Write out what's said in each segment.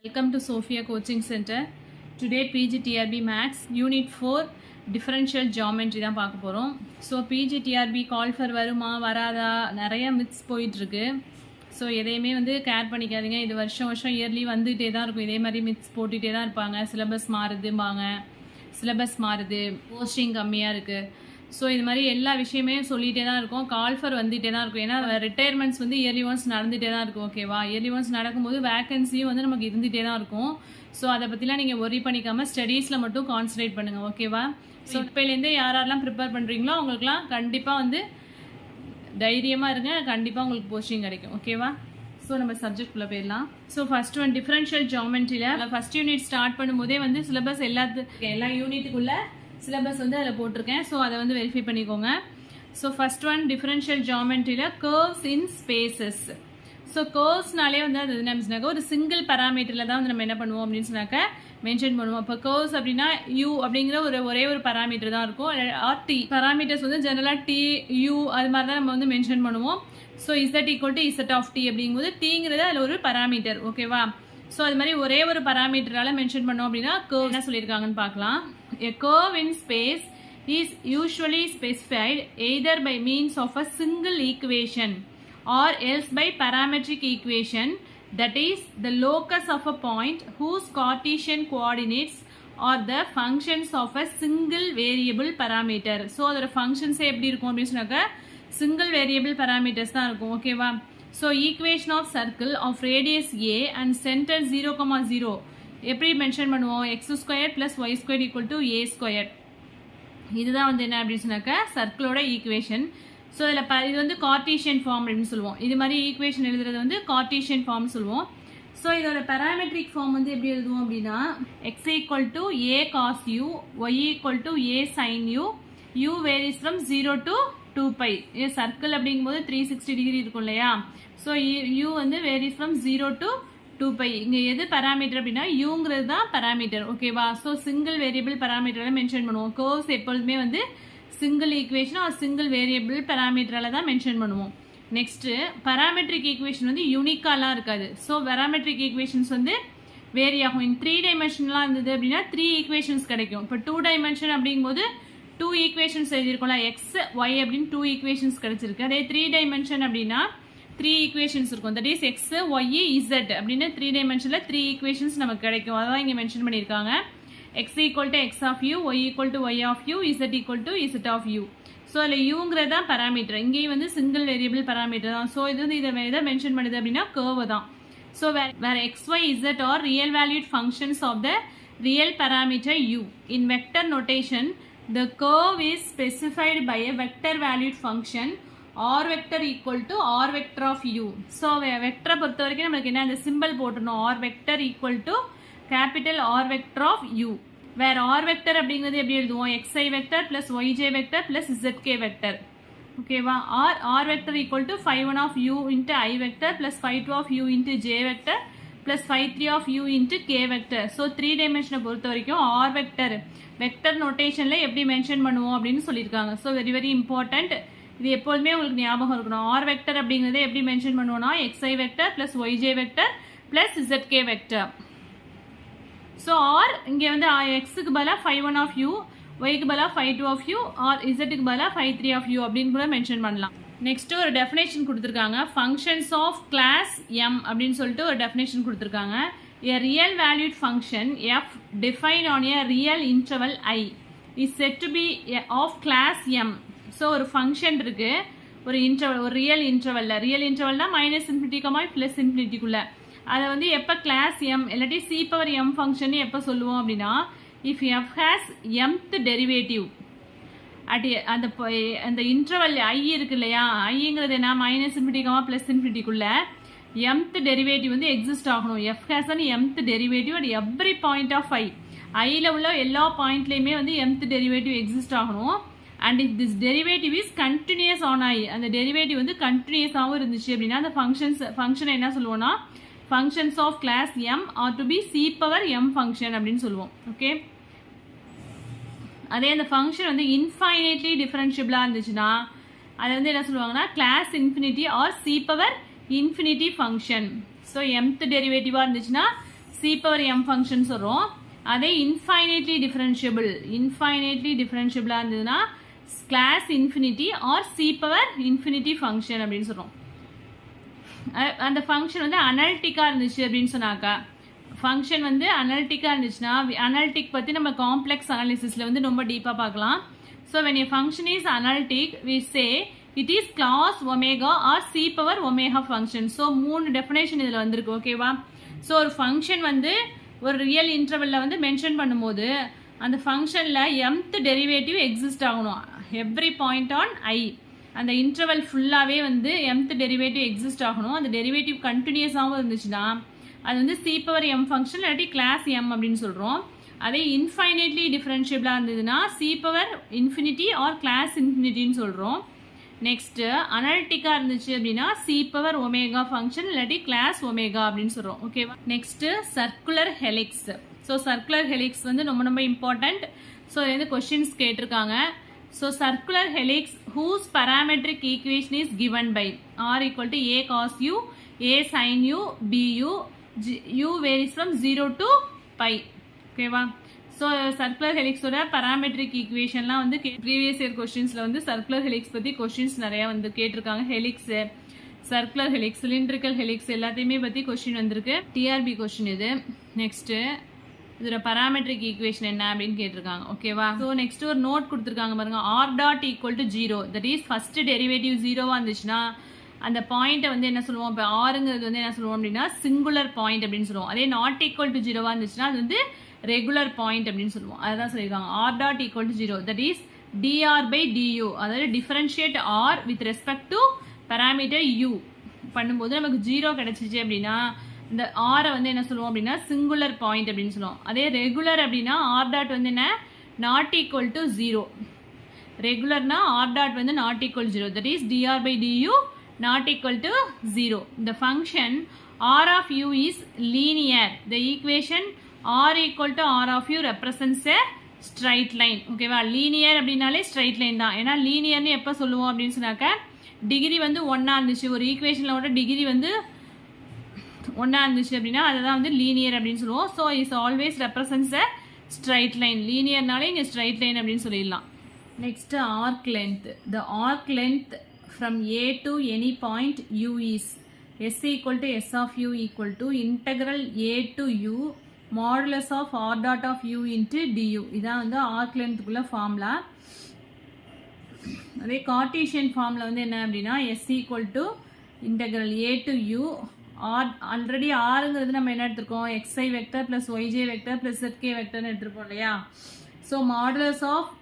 Welcome to Sophia Coaching Center. Today PGTRB Maths Unit 4 Differential Geometry தான் பார்க்க போகிறோம். So PGTRB கால் ஃபர் வருமா வராதா நிறைய மித்ஸ் போயிட்டுருக்கு. ஸோ எதையுமே கேர் பண்ணிக்காதீங்க. இது வருஷம் இயர்லி வந்துகிட்டே தான் இருக்கும். இதே மாதிரி மித்ஸ் போட்டுகிட்டே தான் இருப்பாங்க. சிலபஸ் மாறுது, போஸ்டிங் கம்மியாக இருக்குது. ஸோ இது மாதிரி எல்லா விஷயமே சொல்லிகிட்டே தான் இருக்கும். கால் ஃபர் வந்துகிட்டே தான் இருக்கும். ஏன்னா ரிட்டையர்மெண்ட்ஸ் இயர்லி ஒன்ஸ் நடந்துகிட்டே தான் இருக்கும். ஓகேவா, இயர்லி ஒன்ஸ் நடக்கும்போது வேகன்சியும் நமக்கு இருந்துகிட்டே தான் இருக்கும். ஸோ அதை பற்றிலாம் நீங்கள் ஒரி பண்ணிக்காமல் ஸ்டடீஸில் மட்டும் கான்சன்ட்ரேட் பண்ணுங்கள். ஓகேவா, ஸோ இப்போலேருந்தே யாரெல்லாம் ப்ரிப்பேர் பண்ணுறீங்களோ அவங்களுக்குலாம் கண்டிப்பாக தைரியமாக இருங்க. கண்டிப்பாக உங்களுக்கு போஸ்டிங் கிடைக்கும். ஓகேவா, ஸோ நம்ம சப்ஜெக்ட்குள்ளே போயிடலாம். ஸோ ஃபர்ஸ்ட் டிஃபரன்ஷியல் ஜியோமெட்ரியில் ஃபர்ஸ்ட் யூனிட் ஸ்டார்ட் பண்ணும்போதே சிலபஸ் எல்லா யூனிட்டுக்குள்ளே சிலபஸ் அதில் போட்டிருக்கேன். ஸோ அதை வெரிஃபை பண்ணிக்கோங்க. ஸோ ஃபர்ஸ்ட் ஒன் டிஃபரன்ஷியல் ஜியோமெட்ரியில் கர்வ்ஸ் இன் ஸ்பேசஸ். ஸோ கர்வ்ஸ்னாலே அது என்ன சொன்னாக்க ஒரு சிங்கிள் பராமீட்டரில் தான் நம்ம என்ன பண்ணுவோம் அப்படின்னு சொன்னாக்க மென்ஷன் பண்ணுவோம். இப்போ கர்வ்ஸ் அப்படின்னா யூ அப்படிங்கிற ஒரே ஒரு பராமீட்டர் தான் இருக்கும். ஆர் டி பராமீட்டர்ஸ் ஜெனரலாக டி யூ அது மாதிரி தான் நம்ம மென்ஷன் பண்ணுவோம். So z equal to z of t அப்படிங்கும்போது டிங்கிறது அதில் ஒரு பராமீட்டர். ஓகேவா, ஸோ அது மாதிரி ஒரே ஒரு பராமீட்டரால மென்ஷன் பண்ணோம் அப்படின்னா கர்வ் என்ன சொல்லியிருக்காங்கன்னு பார்க்கலாம். A curve in space is usually specified either by means of a single equation or else by parametric equation, that is the locus of a point whose Cartesian coordinates are the functions of a single variable parameter. So அதோட functions எப்படி இருக்கும் அப்படின்னு சொன்னாக்க single variable parameters தான் இருக்கும். ஓகேவா, so equation of circle of radius a and center 0,0 எப்படி mention பண்ணுவோம்? x square plus y square equal to a square. இதுதான் என்ன அப்படின்னு சொன்னாக்க சர்க்கிளோட ஈக்குவேஷன். ஸோ இதில் இது கார்டீஷியன் ஃபார்ம் அப்படின்னு சொல்லுவோம். இது மாதிரி ஈக்குவேஷன் எழுதுறது கார்டீஷியன் ஃபார்ம் சொல்லுவோம். ஸோ இதோட பேராமெட்ரிக் ஃபார்ம் எப்படி எழுதுவோம் அப்படின்னா x equal to a cos u, y equal to a sign u, u varies from 0 to 2π. இது சர்க்கிள் அப்படிங்கும்போது 360 டிகிரி இருக்கும் இல்லையா. So you varies from 0 to 2π. இங்கே எது பராமீட்டர் அப்படின்னா யூங்கிறது தான் பராமீட்டர். ஓகேவா, ஸோ சிங்கிள் வேரியபிள் பராமீட்டரால மென்ஷன் பண்ணுவோம். கர்வ்ஸ் எப்பொழுதுமே single equation or single variable பராமீட்டரால தான் மென்ஷன் பண்ணுவோம். நெக்ஸ்ட் பராமெட்ரிக் ஈக்குவேஷன் யூனிக்காலாம் இருக்காது. ஸோ பராமெட்ரிக் ஈக்குவேஷன்ஸ் வேரி ஆகும். இன் 3 டைமென்ஷன்லாம் இருந்தது அப்படின்னா 3 ஈக்குவேஷன்ஸ் கிடைக்கும். இப்போ 2 டைமென்ஷன் அப்படிங்கும்போது 2 ஈக்குவேஷன்ஸ் எழுதியிருக்கோம்ல, எக்ஸ் ஒய் அப்படின்னு 2 ஈக்குவேஷன்ஸ் கிடைச்சிருக்கு. அதே 3 டைமென்ஷன் அப்படின்னா 3 ஈக்குவேஷன்ஸ் இருக்கும். That is x y z அப்படின்னு 3 டைமென்ஷனில் 3 ஈக்குவேஷன்ஸ் நமக்கு கிடைக்கும். அதான் இங்கே மென்ஷன் பண்ணியிருக்காங்க. X equal to x of u, y equal to y of u, z equal to z of u. So அதில் யூங்கிறது தான் பராமீட்டர். இங்கேயும் சிங்கிள் வேரியபிள் பராமீட்டர் தான். ஸோ இது இதை மென்ஷன் பண்ணுது அப்படின்னா கர்வ் தான். ஸோ வேற x y z are real valued functions of the real parameter u. In vector notation the curve is specified by a vector valued function r vector equal to r vector of u. so vector பொறுத்த வரைக்கும் நமக்கு என்ன அந்த symbol போடணும். r vector equal to capital R vector of u. வேற r vector அப்படிங்கிறது எப்படி எழுதுவோம்? xi vector plus yj vector plus zk vector. ஓகேவா, r vector equal to phi1 of u into I vector plus phi2 of u into j vector plus phi3 of u into k vector. So 3 டைமென்ஷனை பொறுத்த வரைக்கும் r vector vector நோட்டேஷனில் எப்படி mention பண்ணுவோம் அப்படின்னு சொல்லியிருக்காங்க. So very important. இது எப்போதுமே உங்களுக்கு ஞாபகம் இருக்கணும். r வெக்டர் அப்படிங்கிறத எப்படி மென்ஷன் பண்ணுவோம்னா xi vector plus yj vector plus zk vector. So r இங்கே எக்ஸுக்கு பதிலாக phi1 of u, ஒய்க்கு பதிலாக phi2 of u, ஆர் இசட்டுக்கு பதிலாக phi3 of u அப்படின்னு கூட மென்ஷன் பண்ணலாம். நெக்ஸ்ட் ஒரு டெஃபினேஷன் கொடுத்துருக்காங்க. ஃபங்க்ஷன்ஸ் ஆஃப் கிளாஸ் எம் அப்படின்னு சொல்லிட்டு ஒரு டெஃபினேஷன் கொடுத்துருக்காங்க. A real valued function f defined on a real interval I is said to be of class m. So ஒரு ஃபங்க்ஷன் இருக்கு, ஒரு இன்டர்வல், ஒரு ரியல் இன்டர்வல்னா மைனஸ் இன்ஃபினிட்டிக்குமா ப்ளஸ் இன்ஃபினிட்டிக்குள்ள. அதை எப்போ கிளாஸ் எம் இல்லாட்டி சி பவர் எம் ஃபங்க்ஷன் எப்போ சொல்லுவோம் அப்படின்னா if f has mth derivative at அந்த இன்டர்வல் ஐ இருக்கு இல்லையா. ஐங்கிறது என்ன? மைனஸ் இன்ஃபினிட்டிக்குமா ப்ளஸ் இன்ஃபினிட்டிக்குள்ள mth டெரிவேட்டிவ் எக்ஸிஸ்ட் ஆகணும். F has mth derivative at every point of I. ஐயில் உள்ள எல்லா பாயிண்ட்லேயுமே mth டெரிவேட்டிவ் எக்ஸிஸ்ட் ஆகணும். And if this derivative is continuous on I, அந்த டெரிவேட்டிவ் கண்டினியூஸாகவும் இருந்துச்சு அப்படின்னா அந்த ஃபங்க்ஷனை என்ன சொல்லுவோம்னா functions of class m r to p c power m function அப்படின்னு சொல்லுவோம். ஓகே, அதே அந்த ஃபங்க்ஷன் இன்ஃபைனைட்லி டிஃபரன்ஷியபிளாக இருந்துச்சுன்னா அதை என்ன சொல்லுவாங்கன்னா class infinity r c power infinity function. So mth டெரிவேட்டிவாக இருந்துச்சுன்னா c power m ஃபங்க்ஷன் சொல்றோம். அதே இன்ஃபைனைட்லி டிஃபரன்ஷியபிள் இருந்ததுன்னா class infinity r c power infinity function அப்படின்னு சொல்றோம். அந்த ஃபங்க்ஷன் வந்து அனலிட்டிக்கா இருந்துச்சு அப்படின்னு சொன்னாக்கா, ஃபங்க்ஷன் வந்து அனலிட்டிக்கா இருந்துச்சுன்னா, அனலிட்டிக் பத்தி நம்ம காம்ப்ளெக்ஸ் அனாலிசிஸ்ல வந்து ரொம்ப டீப்பா பார்க்கலாம். So when a function is analytic we say it is class omega or c power omega function. So 3 definition இதில் வந்திருக்கு. ஓகேவா? ஸோ ஒரு ஃபங்க்ஷன் வந்து ஒரு ரியல் இன்டர்வெல்ல வந்து மென்ஷன் பண்ணும்போது அந்த ஃபங்க்ஷனில் mth டெரிவேட்டிவ் எக்ஸிஸ்ட் ஆகணும். எவ்ரி பாயிண்ட் ஆன் ஐ, அந்த இன்டர்வல் ஃபுல்லாகவே வந்து mth டெரிவேட்டிவ் எக்ஸிஸ்ட் ஆகணும். அந்த டெரிவேட்டிவ் கண்டினியூஸாகவும் இருந்துச்சுன்னா அது வந்து c power m ஃபங்க்ஷன் இல்லாட்டி கிளாஸ் m அப்படின்னு சொல்கிறோம். அதே இன்ஃபைனைட்லி டிஃபரன்ஷியபிளாக இருந்ததுன்னா c power infinity or class இன்ஃபினிட்டின்னு சொல்கிறோம். நெக்ஸ்ட்டு அனலிட்டிக்காக இருந்துச்சு அப்படின்னா c power omega ஃபங்க்ஷன் இல்லாட்டி கிளாஸ் ஒமேகா அப்படின்னு சொல்கிறோம். ஓகேவா? Next circular helix. So circular helix வந்து ரொம்ப ரொம்ப இம்பார்ட்டண்ட். ஸோ இது வந்து கொஸ்டின்ஸ் கேட்டிருக்காங்க. So circular helix whose parametric equation is given by r equal to a cos u, a sin u, b u, u varies from 0 to pi. ஓகேவா? So circular ஹெலிக்ஸோட parametric ஈக்குவேஷன்லாம் வந்து previous year கொஸ்டின்ஸில் வந்து circular helix பற்றி questions நிறையா வந்து கேட்டிருக்காங்க. Helix, circular helix, cylindrical helix எல்லாத்தையுமே பற்றி question வந்திருக்கு. டிஆர்பி கொஸ்டின் இது. நெக்ஸ்ட்டு இதோட பராமெட்ரிக் ஈக்குவேஷன் என்ன அப்படின்னு கேட்டிருக்காங்க. ஓகேவா? ஸோ நெக்ஸ்ட் ஒரு நோட் கொடுத்துருக்காங்க பாருங்க. R dot equal to 0, that is first derivative 0வா இருந்துச்சுன்னா அந்த பாயிண்ட்டை வந்து என்ன சொல்லுவோம்? இப்போ ஆறுங்கிறது வந்து என்ன சொல்லுவோம் அப்படின்னா சிங்குலர் பாயிண்ட் அப்படின்னு சொல்லுவோம். அதே நாட் ஈக்குவல் டு 0வா இருந்துச்சுன்னா அது வந்து ரெகுலர் பாயிண்ட் அப்படின்னு சொல்லுவோம். அதுதான் சொல்லியிருக்காங்க. R dot equal to 0, that is dr by du, அதாவது differentiate r with respect to parameter u பண்ணும்போது நமக்கு 0 கிடைச்சிச்சு அப்படின்னா இந்த ஆரை வந்து என்ன சொல்லுவோம் அப்படின்னா சிங்குலர் பாயிண்ட் அப்படின்னு சொல்லுவோம். அதே ரெகுலர் அப்படின்னா ஆர் டாட் வந்து என்ன நாட் ஈக்குவல் டு 0. ரெகுலர்னா ஆர் டாட் வந்து not equal 0, that is dr by du not equal to 0. The function r of u is linear. The equation r equal to r of u represents a straight line. ஓகேவா? Linear அப்படின்னாலே straight line தான். ஏன்னா லீனியர்னு எப்போ சொல்லுவோம் அப்படின்னு சொன்னாக்க degree வந்து 1 இருந்துச்சு, ஒரு ஈக்குவேஷனோட டிகிரி வந்து 1 இருந்துச்சு அப்படின்னா அதுதான் வந்து லீனியர் அப்படின்னு சொல்லுவோம். So is always represents a straight line. லீனியர்னாலே இங்கே ஸ்ட்ரைட் லைன் அப்படின்னு சொல்லிடலாம். Next arc length. The arc length from a to any point u is s equal to s of u equal to integral a to u modulus of r dot of u into du. இதான் வந்து arc லென்த்துக்குள்ள formula. அதே Cartesian ஃபார்மில் வந்து என்ன அப்படின்னா s equal to integral a to u r, already ஆறுங்கிறது நம்ம என்ன எடுத்திருக்கோம்? xi vector plus yj vector plus zk வெக்டர்னு எடுத்திருக்கோம் இல்லையா? So modulus of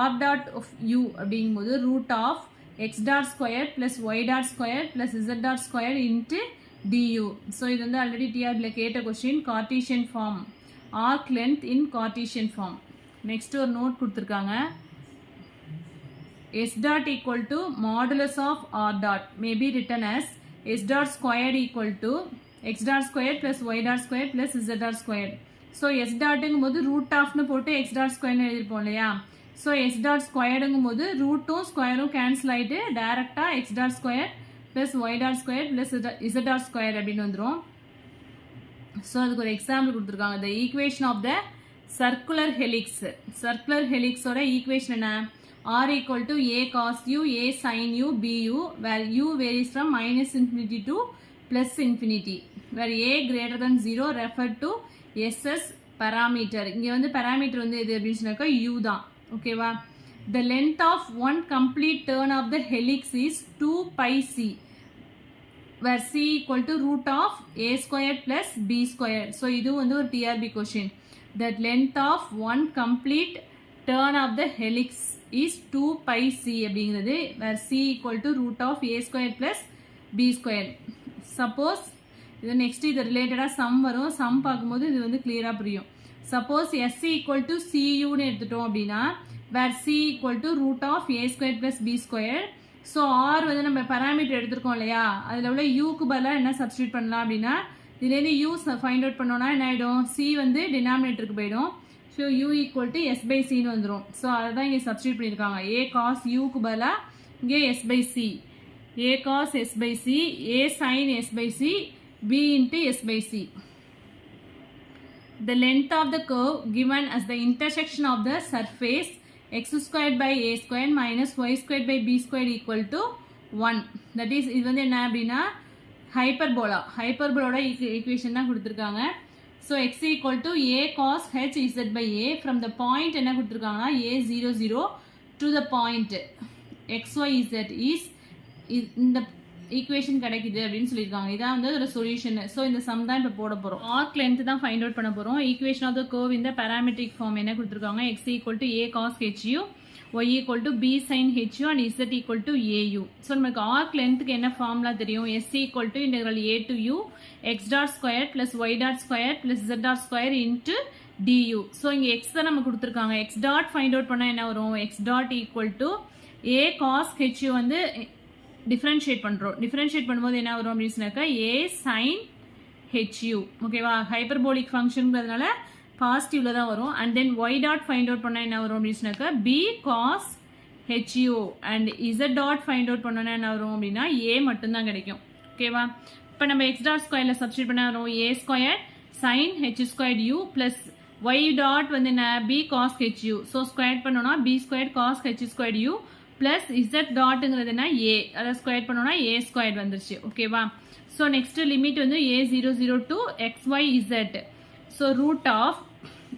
r dot of u அப்படிங்கும்போது root of x dot square plus y dot square plus z dot square into du. So இது வந்து ஆல்ரெடி டிஆர்பில கேட்ட question. Cartesian form, arc length in Cartesian form. Next ஒரு note கொடுத்துருக்காங்க. s dot equal to modulus of r dot may be written as s dot squared equal to x dot squared plus y dot squared plus z dot squared. So s dotங்கும் போது root ஆஃப்னு போட்டு x dot squaredனு எழுதிருப்போம் இல்லையா? So S dot ஸ்கொயர்டுங்கும் போது ரூட்டும் ஸ்கொயரும் cancel ஆகிட்டு டேரெக்டாக x dot square plus y dot square plus z dot square அப்படின்னு வந்துடும். So அதுக்கு ஒரு எக்ஸாம்பிள் கொடுத்துருக்காங்க. The equation of the circular helix. Circular ஹெலிக்ஸோட ஈக்குவேஷன் என்ன? R equal to a cos u, a sign u, b u, where u varies from minus infinity to plus infinity, where a greater than 0 refer to s as parameter. இங்கே வந்து parameter வந்து எது அப்படின்னு சொன்னாக்கா you தான். ஓகேவா? the length of one complete turn of the helix is 2 pi c, where c equal to root of a square plus b square. so இது வந்து ஒரு TRB question. the length of one complete turn of the helix is 2 pi c அப்படிங்கிறது where c equal to root of a square plus b square. suppose இது next இது ரிலேட்டடாக some வரும். Some பார்க்கும்போது இது வந்து கிளியராக புரியும். சப்போஸ் எஸ் ஈக்குவல் டு சியூன்னு எடுத்துட்டோம் அப்படின்னா where c equal to root of a square plus b square. So r வந்து நம்ம பராமீட்டர் எடுத்துருக்கோம் இல்லையா? அதில் உள்ள யூக்கு பதிலாக என்ன சப்ஸ்டியூட் பண்ணலாம் அப்படின்னா இதுலேருந்து யூ ஃபைண்ட் அவுட் பண்ணோன்னா என்ன ஆகிடும்? சி வந்து டினாமினேட்டருக்கு போயிடும். So u equal to s by சின்னு வந்துடும். ஸோ அதை தான் இங்கே சப்ஸ்டியூட் பண்ணியிருக்காங்க. ஏ காஸ் யூக்கு பதிலாக இங்கே s by c, a cos s by c, a sine s by c, b into s by c. the length of the curve given as the intersection of the surface x squared by a squared minus y squared by b squared equal to 1. That is, இது வந்து என்ன அப்படின்னா ஹைப்பர்போலோட equation தான் கொடுத்துருக்காங்க. So x equal to a cos h z by a from the point என்ன கொடுத்துருக்காங்கன்னா a00 to the point xyz is இந்த equation கிடைக்குது அப்படின்னு சொல்லியிருக்காங்க. இதான் வந்து ஒரு சொல்யூஷன். ஸோ இந்த சம் தான் இப்போ போட போகிறோம். ஆர்க் லென்த் தான் ஃபைண்ட் அவுட் பண்ண போகிறோம். ஈக்குவேஷன் ஆஃப் த கர்வ் இந்த பேராமெட்ரிக் ஃபார்ம் என்ன கொடுத்துருக்காங்க, x equal to a cos hu, y equal to b sin hu and z equal to au. So நமக்கு arc lengthக்கு என்ன ஃபார்முலா தெரியும், s equal to integral a to u x dot square plus y dot square plus z dot square into du. So இங்க x தான் நம்ம கொடுத்திருக்காங்க. x dot find out பண்ணா என்ன வரும், x dot equal to a cos hu வந்து differentiate பண்றோம். differentiate பண்ணும்போது என்ன வரும் அப்படின்னு சொன்னாக்கா a sin hu. ஓகேவா, ஹைப்பர்போலிக் ஃபங்க்ஷன்ங்கிறதுனால பாசிட்டிவ்ல தான் வரும். And then y dot find out பண்ணா என்ன வரும் அப்படின்னு சொன்னாக்கா b cos hu and z dot find out பண்ணா என்ன வரும் அப்படின்னா a மட்டும் தான் கிடைக்கும். ஓகேவா, இப்போ நம்ம x டாட் ஸ்கொயர்ல சப்ஸ்டிட் பண்ணா வரும் a square sin h square u plus y dot வந்து என்ன b cos hu. So square பண்ணோம்னா b square cos h square u plus z டாட்ங்கிறது என்ன a, அதை ஸ்கொயர் பண்ணோம்னா a ஸ்கொயர் வந்துருச்சு. ஓகேவா, ஸோ நெக்ஸ்ட் லிமிட் வந்து a00 to xyz. So root of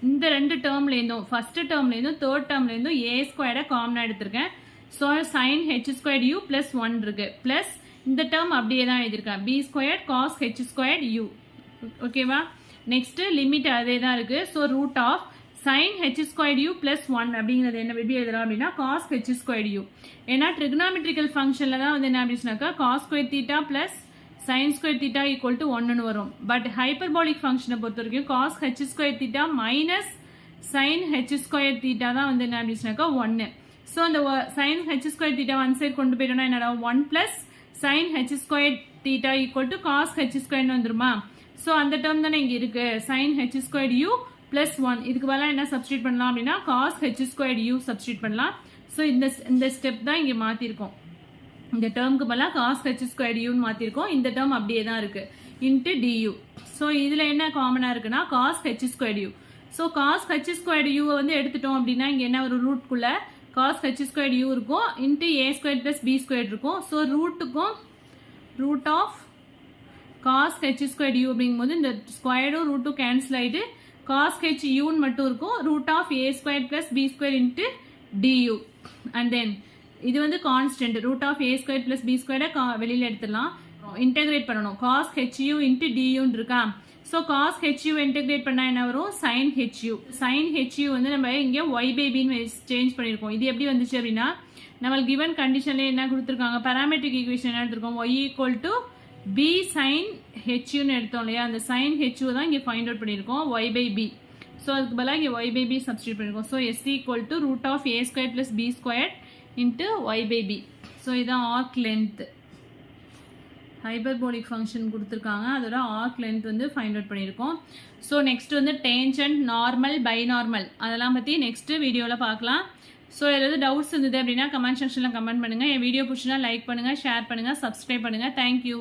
இந்த ரெண்டு டேர்ம்லேருந்தும் ஃபர்ஸ்ட் டேர்ம்லேருந்தும் தேர்ட் டேர்ம்லேருந்தும் ஏ ஸ்கொயரை காமனாக எடுத்திருக்கேன். So sine h square u plus 1 இருக்கு, பிளஸ் இந்த டேர்ம் அப்படியே தான் எழுதியிருக்கேன் b square cos h square u. ஓகேவா, நெக்ஸ்ட் லிமிட் அதே தான் இருக்கு. So root of sine h square u plus 1 அப்படிங்கிறது என்ன எப்படி எழுதலாம் அப்படின்னா காஸ் ஹெச் ஸ்கொயர் யூ. ஏன்னா ட்ரிகனாமெட்ரிக்கல் ஃபங்க்ஷன்ல தான் வந்து என்ன அப்படின்னாக்கா cos square theta plus sin square theta equal to 1 வரும். பட் ஹைப்பர்போலிக் ஃபங்க்ஷனை பொறுத்த வரைக்கும் cos h square theta minus sin h square theta தான் வந்து என்ன அப்படின்னாக்கா 1. ஸோ அந்த sin h square theta one side கொண்டு போயிட்டோம்னா என்னடா 1 plus sin h square theta equal to cos h square வந்துருமா. ஸோ அந்த டேர்ம் தானே இங்க இருக்கு, sin h square u plus 1. இதுக்கு பதிலாக என்ன சப்ஸ்டியூட் பண்ணலாம் அப்படின்னா cos h square u substitute பண்ணலாம். ஸோ இந்த ஸ்டெப் தான் இங்க மாத்திருக்கோம். இந்த டேர்முக்கு பதிலாக காஸ் ஹெச் ஸ்கொயர் யூன்னு மாற்றிருக்கோம். இந்த டேர்ம் அப்படியே தான் இருக்கு இன்ட்டு டியூ. ஸோ இதில் என்ன காமனாக இருக்குன்னா cos h square u. So cos h square யூவை வந்து எடுத்துட்டோம் அப்படின்னா இங்கே என்ன ஒரு ரூட்குள்ள காஸ் ஹெச் ஸ்கொயர் யூ இருக்கும் into a square plus b square இருக்கும். ஸோ ரூட்டுக்கும் root of cos h square u அப்படிங்கும்போது இந்த ஸ்கொயரும் ரூட்டும் கேன்சல் ஆகிட்டு காஸ் ஹெச் யூன்னு மட்டும் இருக்கும். Root of a square plus b square into du. And then இது வந்து constant root of a square plus B ஸ்கொயரை வெளியில் எடுத்துடலாம், இன்டெகிரேட் பண்ணணும். காஸ் ஹெச்யூ இன்ட்டு டியூன்னு இருக்கா. ஸோ காஸ் ஹெச்யூ இன்டெகிரேட் பண்ணால் என்ன வரும், சைன் ஹெச்யூ. சைன் ஹெச்யூ வந்து நம்ம இங்கே ஒய் பை பின்னு சேஞ்ச் பண்ணியிருக்கோம். இது எப்படி வந்துச்சு அப்படின்னா நம்மளுக்கு கிவன் கண்டிஷன்ல என்ன கொடுத்துருக்காங்க, பேராமெட்ரிக் ஈக்குவேஷன் என்ன எடுத்திருக்கோம், y equal to b sine ஹெச்யூன்னு எடுத்தோம் இல்லையா. அந்த சைன் ஹெச்யூ தான் இங்கே ஃபைண்ட் அவுட் பண்ணியிருக்கோம் ஒய் பை பி. ஸோ அதுக்கு பதிலாக இங்கே ஒய் பை பி சப்ஸ்டியூட் பண்ணியிருக்கோம். So s equal to root of a square plus b square into y by b. So இதான் ஆர்க் லென்த். ஹைப்பர்போலிக் ஃபங்க்ஷன் கொடுத்துருக்காங்க, அதோட ஆர்க் லென்த் வந்து find out பண்ணியிருக்கோம். So next வந்து டேஞ்சன்ட், நார்மல், பைநார்மல் அதெல்லாம் பற்றி next வீடியோவில் பார்க்கலாம். ஸோ ஏதாவது டவுட்ஸ் இருந்தது அப்படின்னா கமெண்ட் செக்ஷனில் கமெண்ட் பண்ணுங்கள். என் வீடியோ பிடிச்சினா லைக் பண்ணுங்கள், ஷேர் பண்ணுங்கள், சப்ஸ்கிரைப் பண்ணுங்கள். தேங்க்யூ.